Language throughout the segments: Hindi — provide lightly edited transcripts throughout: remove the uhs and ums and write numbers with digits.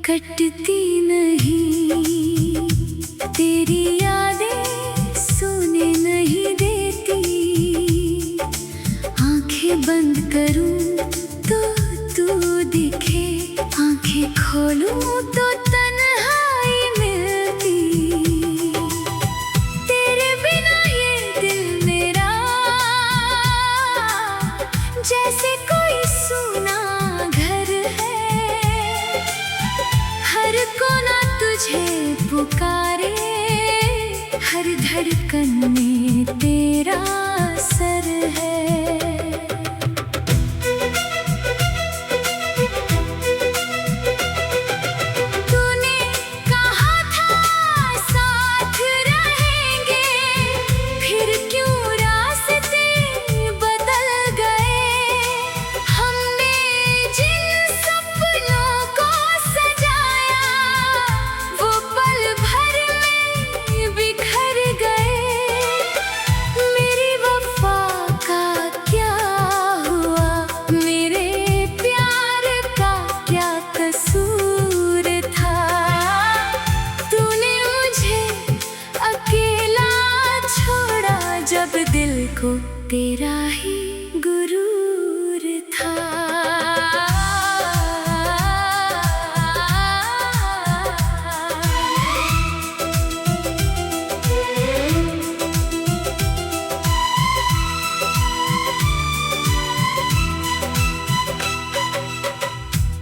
कटती नहीं, तेरी यादें सोने नहीं देती। आंखें बंद करूं तो तू दिखे, आंखें खोलूं तो तन्हाई मिलती। तेरे बिना ये दिल मेरा जैसे कोई सूना घर है। हर कोना तुझे पुकारे, हर धड़कन में तेरा असर है। जब दिल को तेरा ही गुरूर था।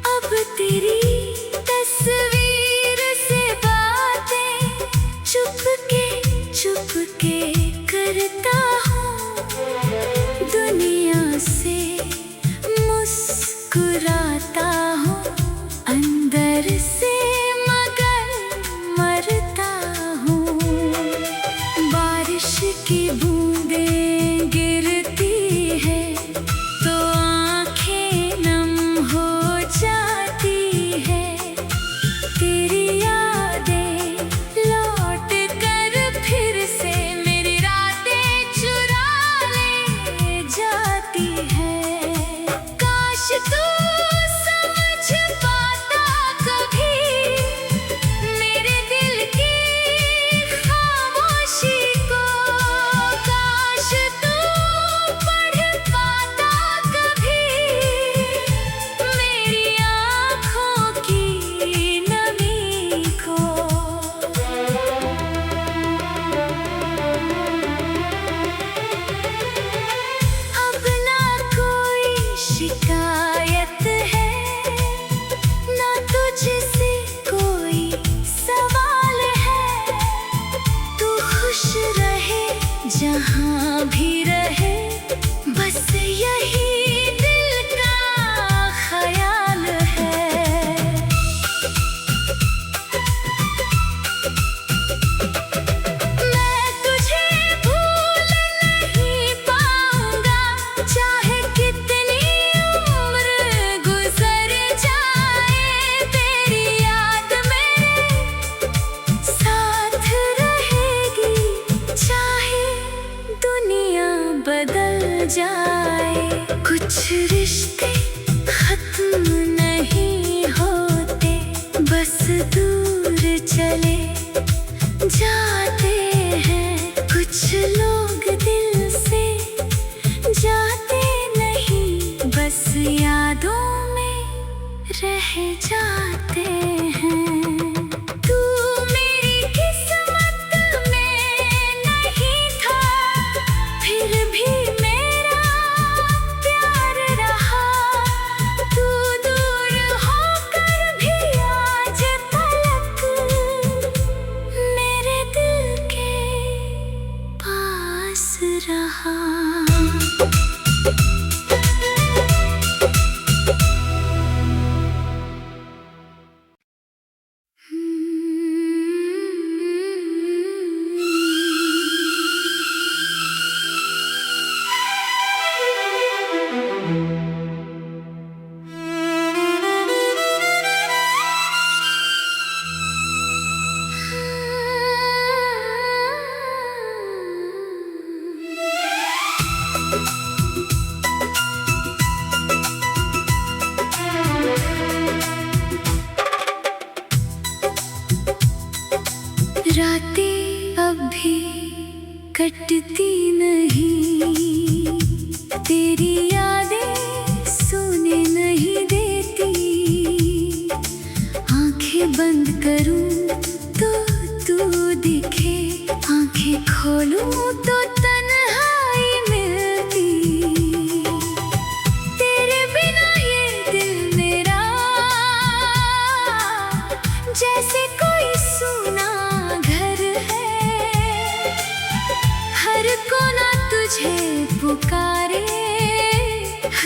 अब तेरी तस्वीर से बातें चुपके करता हूँ। दुनिया से मुस्कुराता हूँ, अंदर से मगर मरता हूँ। बारिश की बूंदें गिरती है तो आंखें नम हो जाती है। तेरी यादें लौट कर फिर से मेरी रातें चुरा ले जाती है। काश तू समझ पाता कभी मेरे दिल की खामोशी को। काश तू पढ़ पाता कभी मेरी आँखों की नमी को। अब ना कोई शिकायत है, ना तुझसे कोई सवाल है। तू खुश रहे जहाँ भी रहे, बस यही दिल का ख्याल है। मैं तुझे भूल नहीं पाऊंगा, चाहे कितनी उम्र गुजर जाए। तेरी याद मेरे साथ रहेगी, चाहे दुनिया बदल जाए। कुछ रिश्ते खत्म नहीं होते, बस दूर चले जाते हैं। कुछ लोग दिल से जाते नहीं, बस यादों में रह जाते हैं। तू मेरी किस्मत में नहीं था, फिर भी मेरा प्यार रहा। तू दूर होकर भी आज तलक मेरे दिल के पास रहा।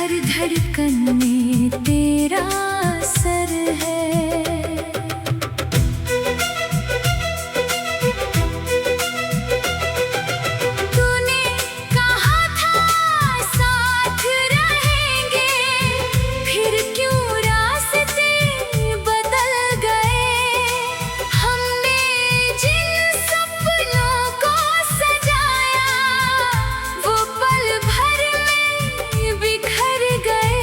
हर धड़कन में तेरा असर है। तूने कहा था साथ रहेंगे, फिर क्यों रास्ते बदल गए। हमने जिन सपनों को सजाया वो पल भर में बिखर गए।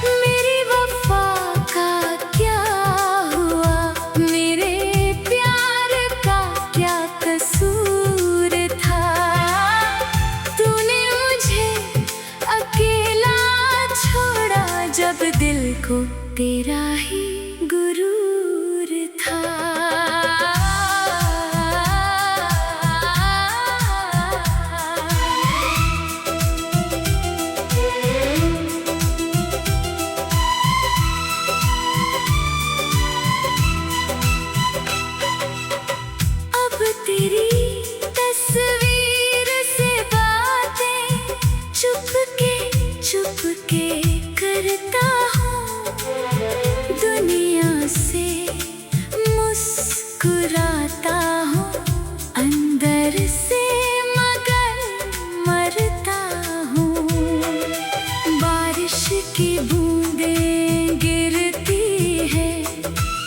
मेरी वफा का क्या हुआ, मेरे प्यार का क्या कसूर था। तूने मुझे अकेला छोड़ा जब दिल को तेरा ही गुरूर था। अब तेरी तस्वीर से बातें चुपके करता हूँ। दुनिया से मुस्कुराता हूँ, अंदर से मगर मरता हूँ। बारिश की बूंदें गिरती है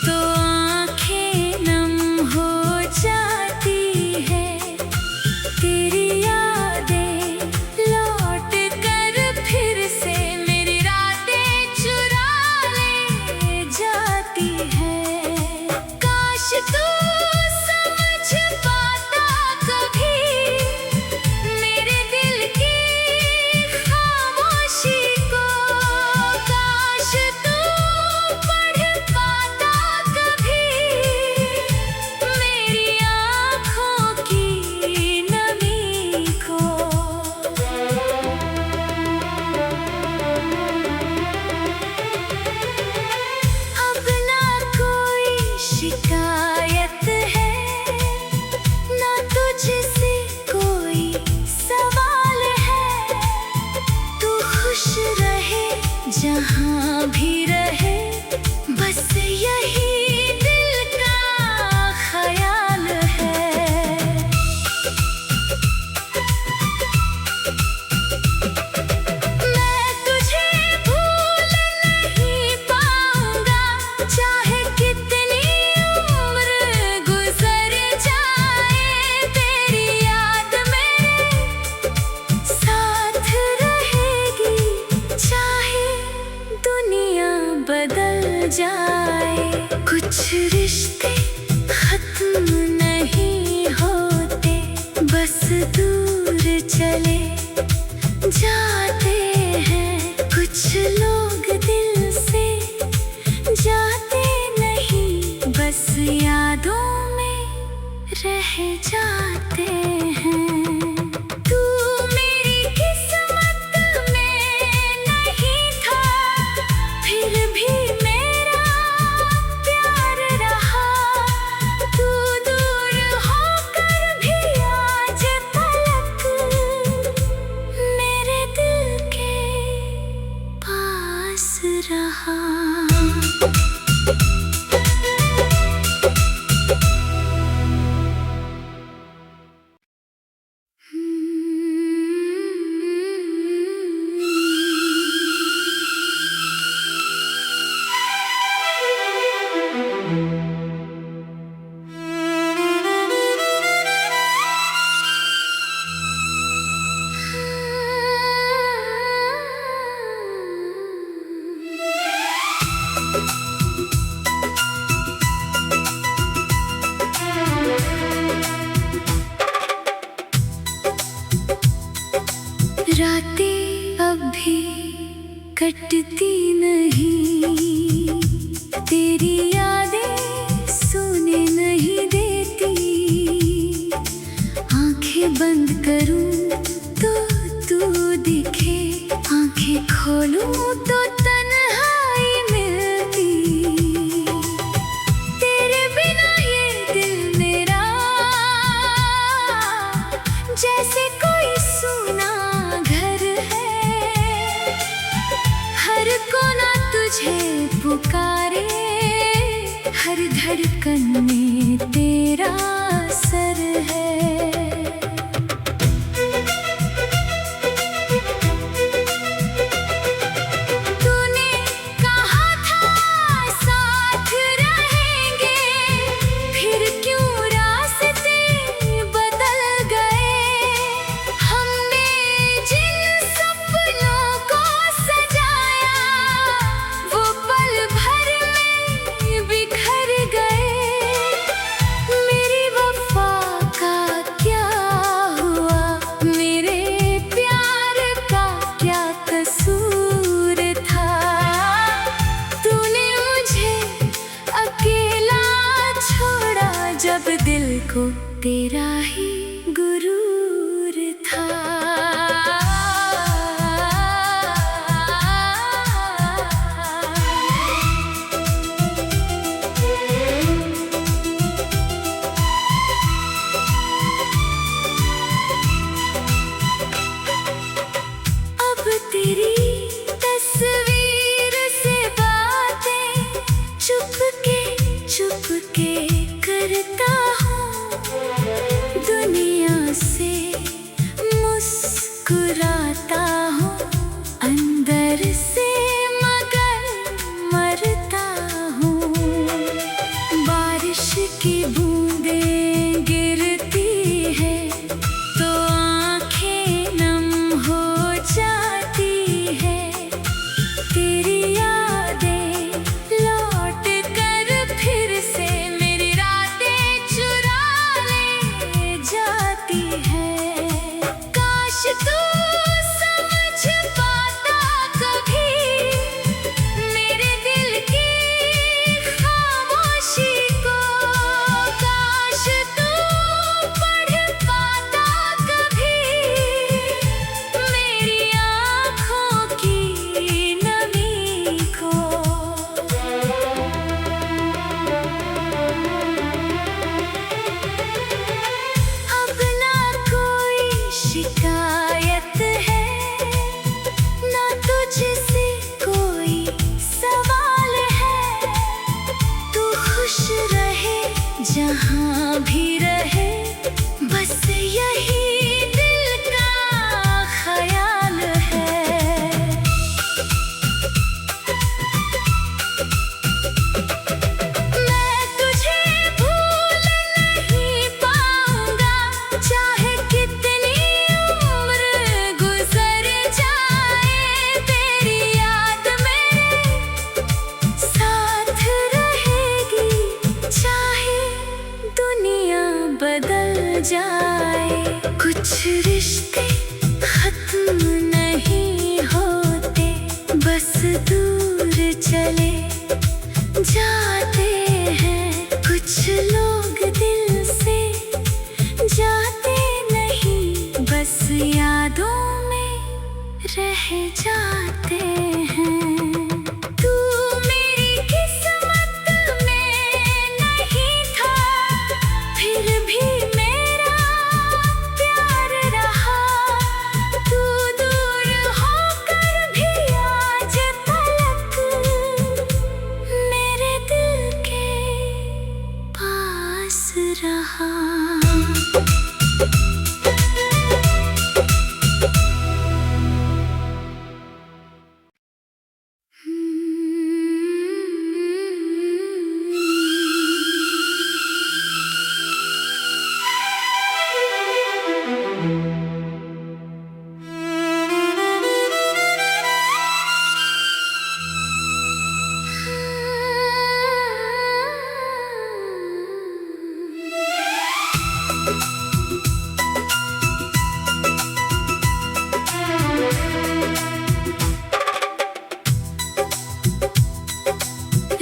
तो आँखें नम हो जाती है। तेरी यादें लौट कर फिर से मेरी रातें चुरा ले जाती है। काश तू समझ पाता कभी मेरे दिल की खामोशी को। काश तू पढ़ पाता कभी मेरी आँखों की नमी को। अब ना कोई शिकायत है, ना तुझसे कोई सवाल है। तू खुश रहे जहाँ भी रहे, बस यही दिल का ख्याल है। मैं तुझे भूल नहीं पाऊंगा, चाहे कितनी उम्र गुजर जाए। तेरी याद मेरे साथ रहेगी, चाहे दुनिया बदल जाए। कुछ रिश्ते खत्म नहीं होते, बस दूर चले जाते हैं। कुछ लोग दिल से जाते नहीं, बस यादों में रह जाते हैं। तू मेरी किस्मत में नहीं था, फिर भी मेरा प्यार रहा। तू दूर होकर भी आज तलक मेरे दिल के पास रहा। रातें अब भी कटती नहीं, तेरी यादें सोने नहीं देती। आंखें बंद करूं तो तू दिखे, आंखें खोलूं तो तन्हाई मिलती। तेरे बिना ये दिल मेरा जैसे कोई सूना घर है। धड़कन में तेरा असर है। तूने कहा था साथ रहेंगे, फिर क्यों रास्ते बदल गए। हमने जिन सपनों को सजाया वो पल भर में बिखर गए। मेरी वफा का क्या हुआ, मेरे प्यार का क्या कसूर था। तूने मुझे अकेला छोड़ा जब दिल को तेरा ही गुरूर था। अब तेरी तस्वीर से बातें चुपके करता हूँ। दुनिया से मुस्कुराता हूँ, अंदर से मगर मरता हूँ। बारिश की बूंदें गिरती है तो आँखें नम हो जाती है। तेरी यादें लौट कर फिर से मेरी रातें चुरा ले जाती है। काश तू समझ पाता कभी मेरे दिल की खामोशी को। काश तू पढ़ पाता कभी मेरी आँखों की नमी को। अब ना कोई शिकायत है, ना तुझसे कोई सवाल है। तू खुश रहे जहाँ भी रहे, बस यही दिल का ख्याल है। मैं तुझे भूल नहीं पाऊंगा, चाहे कितनी उम्र गुजर जाए। तेरी याद मेरे साथ रहेगी, चाहे दुनिया बदल जाए। कुछ रिश्ते खत्म नहीं होते, बस दूर चले जाते हैं। कुछ लोग दिल से जाते नहीं, बस यादों में रह जाते हैं। तू मेरी किस्मत में नहीं था, फिर भी मेरा प्यार रहा। तू दूर होकर भी आज तलक मेरे दिल के पास रहा।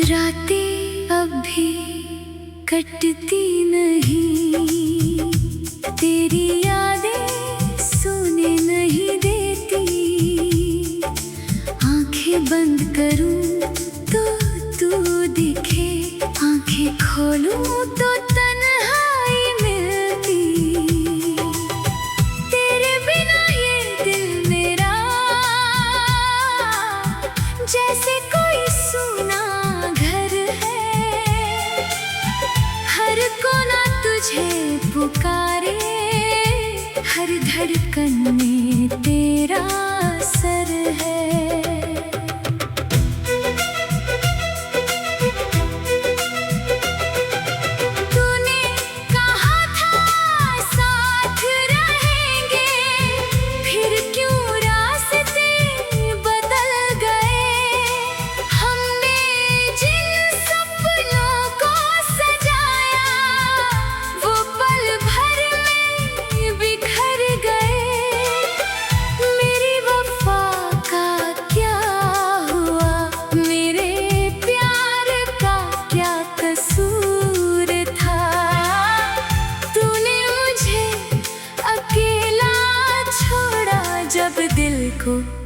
रातें अब भी कटती नहीं, तेरी यादें सोने नहीं देती। आंखें बंद करूं तो तू दिखे, आंखें खोलूं तो तन्हाई मिलती। तेरे बिना ये दिल मेरा जैसे कोई सूना घर है।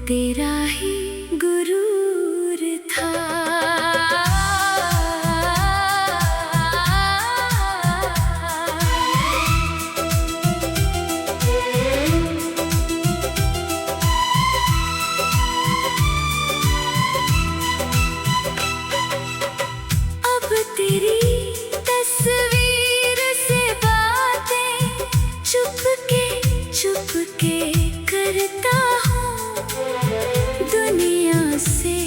तेरा ही गुरूर था। अब तेरी तस्वीर से बातें चुपके करता हूँ, दुनिया से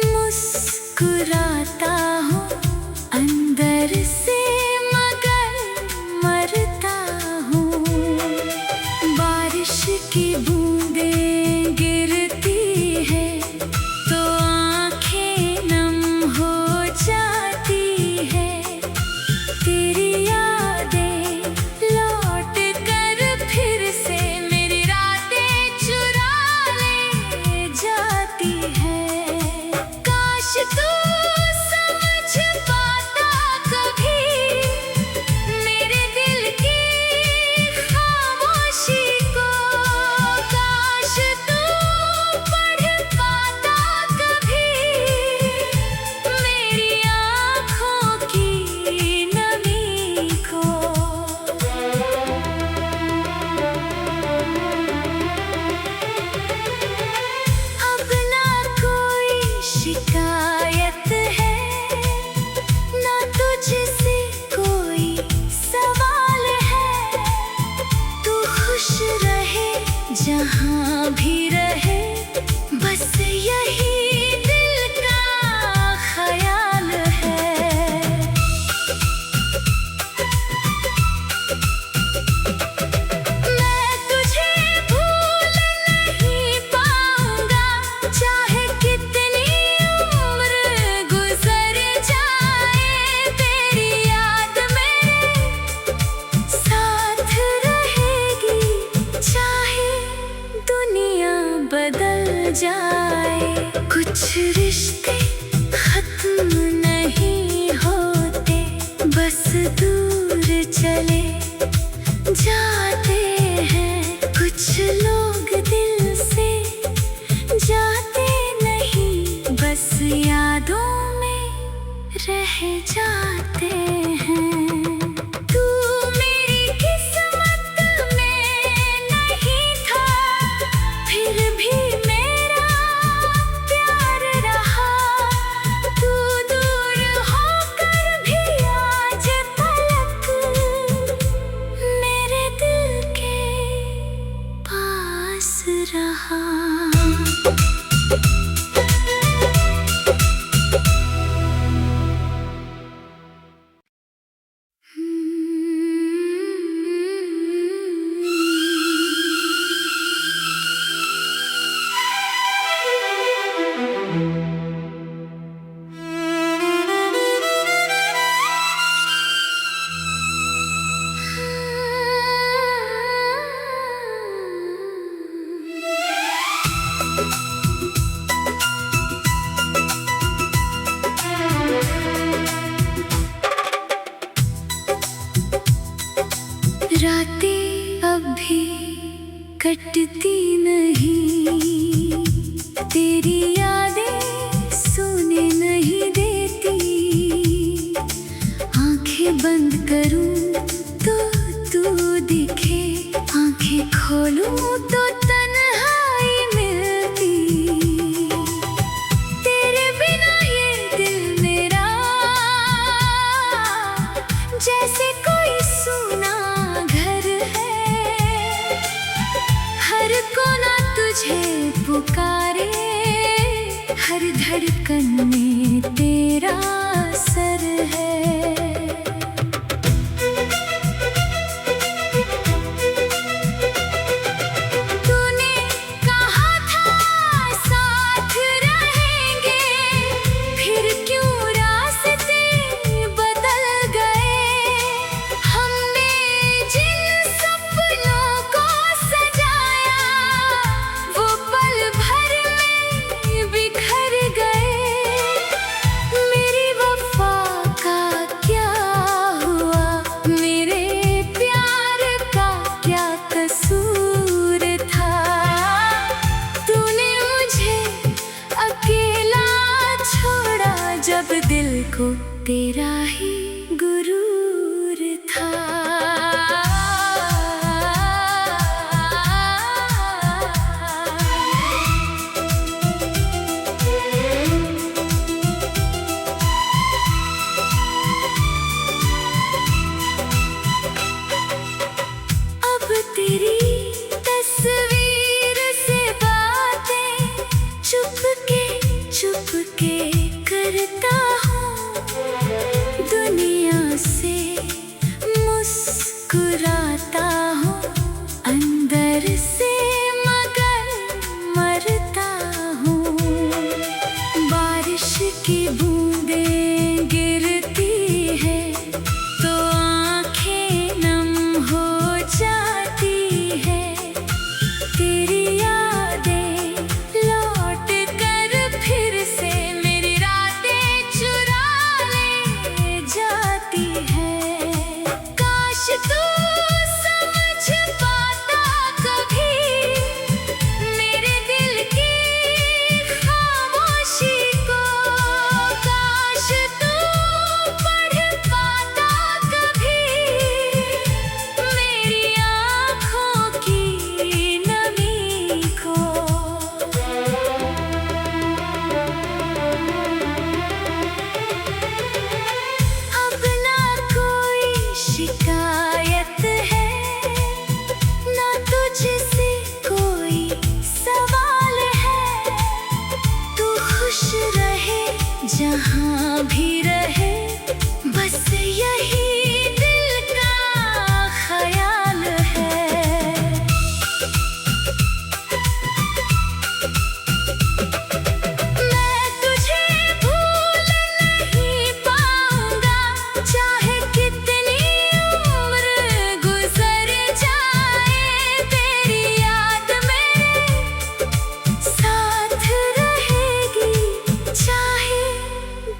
मुस्कुराता हूँ, अंदर से मगर मरता हूँ। बारिश की बूंदें गिरती है तो आंखें नम हो जाती है। तेरी यादें लौट कर फिर से मेरी रातें चुरा ले जाती है। काश तू समझ पाता कभी मेरे दिल की खामोशी को। काश तू पढ़ पाता कभी मेरी आँखों की नमी को। अब ना कोई शिकायत है, ना तुझसे कोई सवाल है। तू खुश रहे जहाँ भी रहे, बस यही दिल का ख्याल है। मैं तुझे भूल नहीं पाऊंगा, चाहे कितनी उम्र गुजर जाए। तेरी याद मेरे साथ रहेगी, चाहे दुनिया बदल जाए। कुछ रिश्ते खत्म नहीं होते, बस दूर चले जाते हैं। कुछ लोग दिल से जाते नहीं, बस यादों में रह जाते हैं। तू मेरी किस्मत में नहीं था, फिर भी मेरा प्यार रहा। तू दूर होकर भी आज तलक मेरे दिल के पास रहा। रातें अब भी कटती नहीं, तेरी यादें सोने नहीं देती। आंखें बंद करूं तो तू दिखे, आंखें खोलूं तो तन्हाई मिलती। तेरे बिना ये दिल मेरा जैसे कोई सूना घर है। हर कोना तुझे पुकारे, हर धड़कन में तेरा सर है। तूने कहा था साथ रहेंगे, फिर क्यों रास्ते बदल गए। हमने जिन सपनों को सजाया, वो पल भर में बिखर गए। को तेरा ही गुरूर था। अब तेरी तस्वीर से बातें चुपके करता हूँ, दुनिया से मुस्कुराता हूँ, अंदर से मगर मरता हूँ। बारिश की बूंदें गिरती है तो आंखें नम हो जाती है। तेरी यादें लौट कर फिर से मेरी रातें चुरा ले जाती है। काश तू समझ पाता कभी मेरे दिल की खामोशी को। काश तू पढ़ पाता कभी मेरी आँखों की नमी को। अब ना कोई शिकायत है, ना तुझसे कोई सवाल है। तू खुश रहे जहाँ भी रहे, बस यही दिल का ख्याल है। मैं तुझे भूल नहीं पाऊंगा, चाहे कितनी उम्र गुजर जाए। तेरी याद मेरे साथ रहेगी, चाहे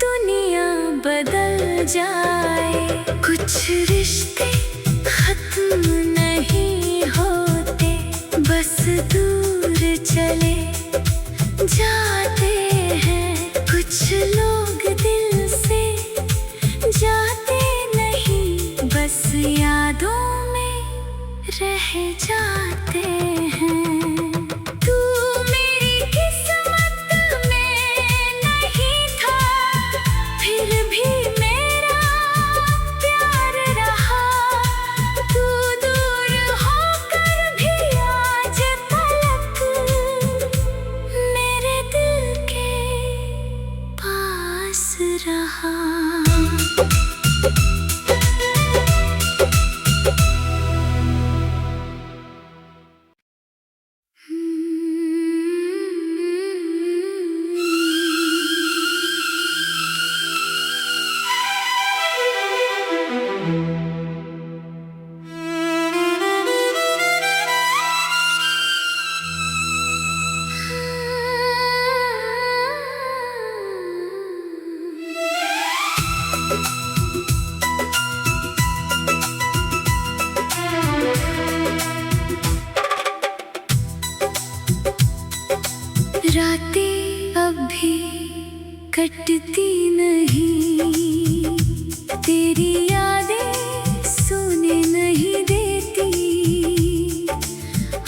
दुनिया बदल जाए। कुछ रिश्ते खत्म नहीं होते, बस दूर चले जाते हैं। कुछ लोग दिल से जाते नहीं, बस यादों में रह जाते हैं। तू मेरी किस्मत में नहीं था, फिर भी मेरा प्यार रहा। तू दूर होकर भी आज तलक मेरे दिल के पास रहा। रातें अब भी कटती नहीं, तेरी यादें सोने नहीं देती।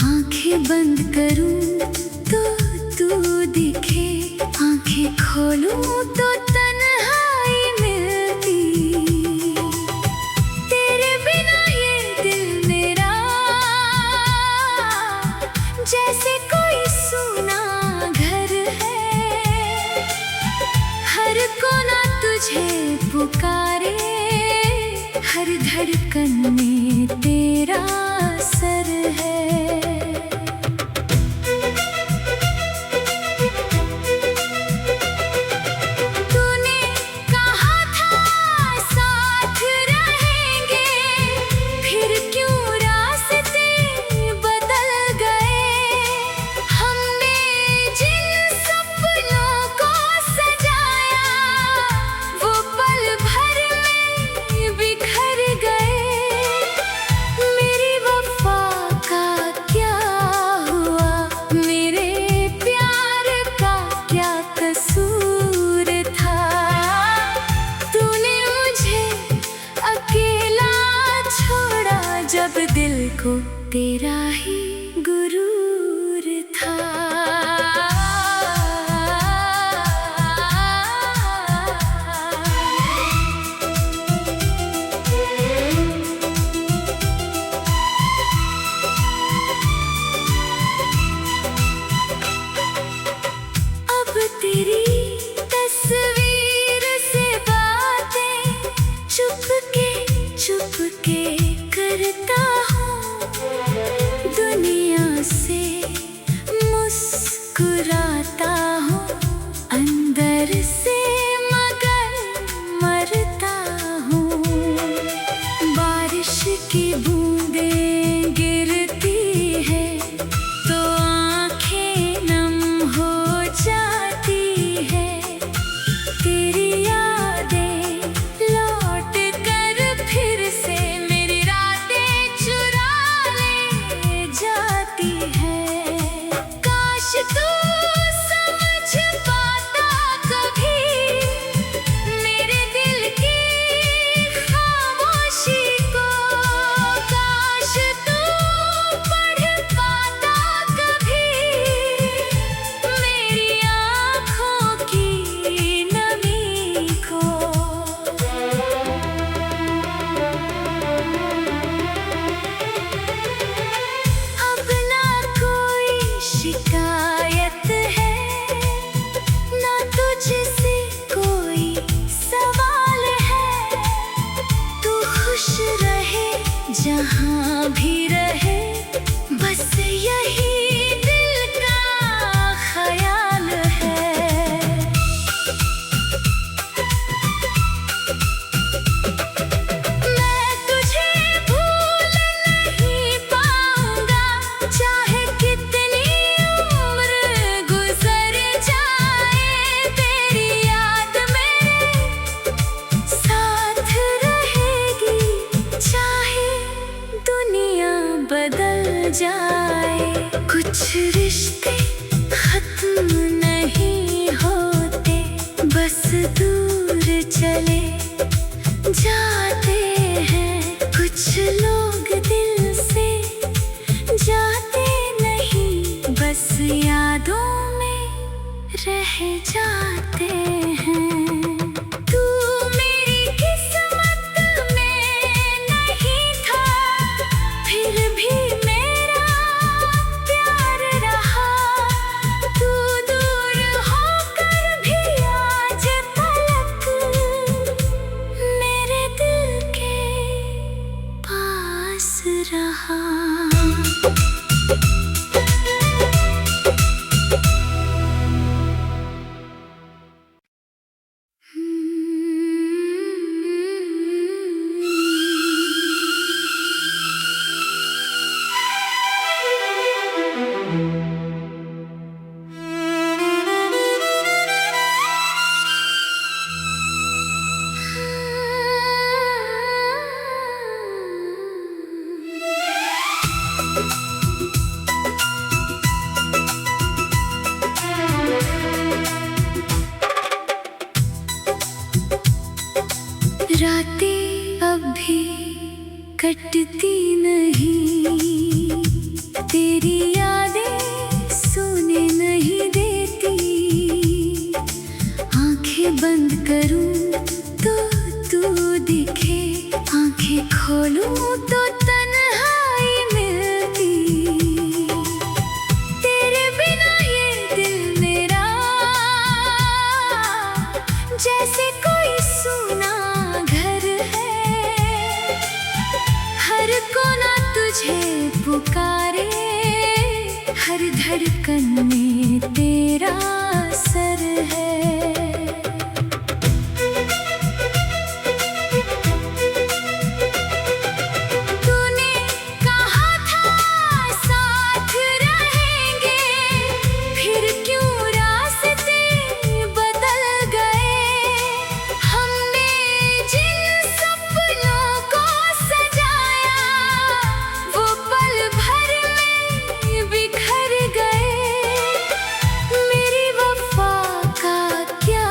आंखें बंद करूं तो तू दिखे, आंखें खोलूं तो तन्हाई मिलती। तेरे बिना ये दिल मेरा जैसे कोई सूना घर है। हर कोना तुझे पुकारे, हर धड़कन में तेरा सर है। तूने कहा था साथ रहेंगे, फिर क्यों रास्ते बदल गए। हमने जिन सपनों को सजाया, वो पल भर में पाता कभी मेरे दिल की खामोशी को। काश तू पढ़ पाता कभी मेरी आँखों की नमी को। अब ना कोई शिकायत है, ना तुझसे कोई सवाल है। तू खुश रहे जहाँ भी रहे, बस यही दिल का ख्याल है। मैं तुझे भूल नहीं पाऊंगा, चाहे कितनी उम्र गुजर जाए। तेरी याद मेरे साथ रहेगी, चाहे दुनिया बदल जाए। कुछ रिश्ते खत्म नहीं होते, बस दूर चले जाते हैं। कुछ लोग दिल से जाते नहीं, बस यादों में रह जाते हैं। तू मेरी किस्मत में नहीं था, फिर भी मेरा प्यार रहा। तू दूर होकर भी आज तलक मेरे दिल के पास रहा। रातें अब भी कटती नहीं, तेरी यादें सोने नहीं देती। आंखें बंद करूं तो तू दिखे, आंखें खोलूं तो तन्हाई मिलती। तेरे बिना ये दिल मेरा जैसे कोई सूना घर है। हर कोना तुझे पुकारे, हर धड़कन में तेरा असर है। तूने कहा था साथ रहेंगे, फिर क्यों रास्ते बदल गए। हमने जिन सपनों को सजाया, वो पल भर में बिखर गए। मेरी वफा का क्या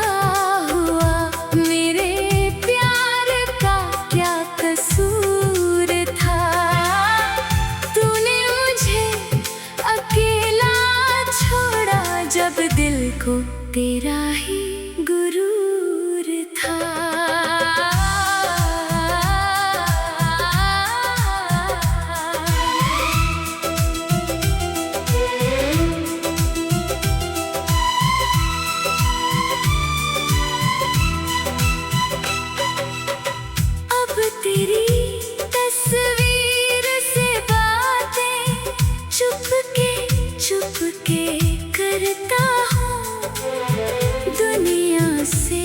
हुआ, मेरे प्यार का क्या कसूर था। तूने मुझे अकेला छोड़ा, जब दिल को तेरा ही गुरूर था। अब तेरी तस्वीर से बातें चुपके करता हूँ। दुनिया से